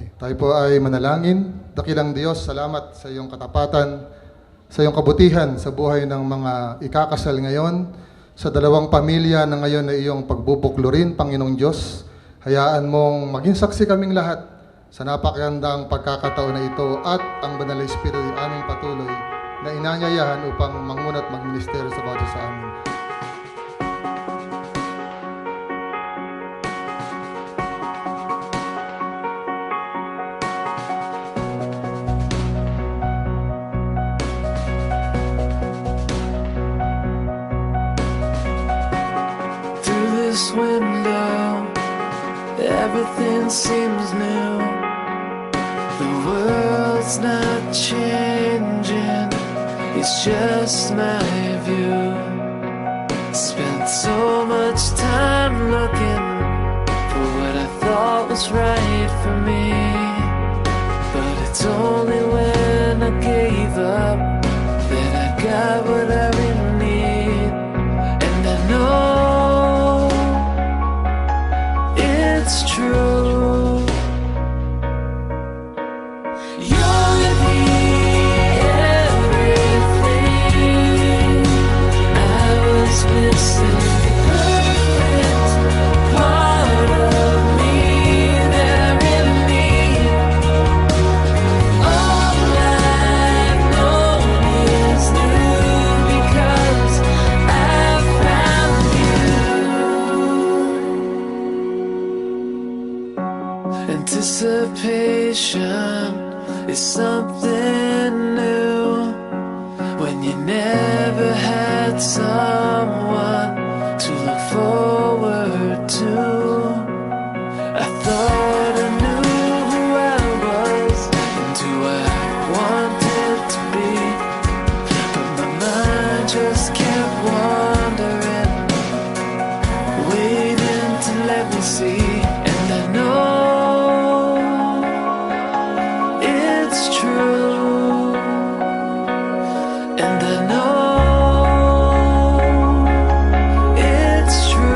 Tayo po ay manalangin. Dakilang Diyos, salamat sa iyong katapatan, sa iyong kabutihan sa buhay ng mga ikakasal ngayon, sa dalawang pamilya na ngayon ay iyong pagbubuklurin, Panginoong Diyos. Hayaan mong maging saksi kaming lahat sa napakagandang pagkakataon na ito at ang Banal na Espiritu ay aming patuloy na inanyayahan upang manguna at magministeryo sa bawat isa sa amin. This window, everything seems new. The world's not changing, it's just my view. Spent so much time looking for what I thought was right for me, but it's only when I gave up that I got what I really need. And I know it's true. You're the everything I was missing, the perfect part of me that I really need. All I've known is new because I found you. Anticipation is something new when you never had someone to look forward to. I thought I knew who I was and who I wanted to be, but my mind just kept wandering, waiting to let me see. And I know it's true, and I know it's true.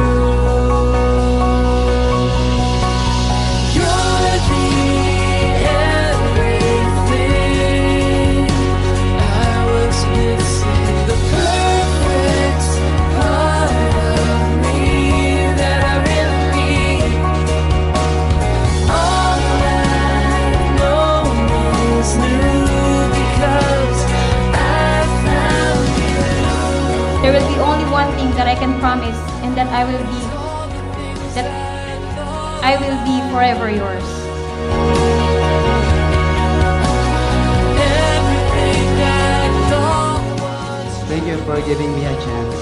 You're the everything I was missing, the perfect part of me that I really need. All I've known is new because I found you. There will be only one thing that I can promise, and that I will be forever yours. Everything I thought was Thank you for giving me a chance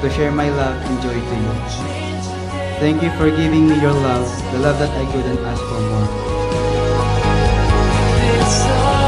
to share my love and joy to you. Thank you for giving me your love, the love that I couldn't ask for more. it's all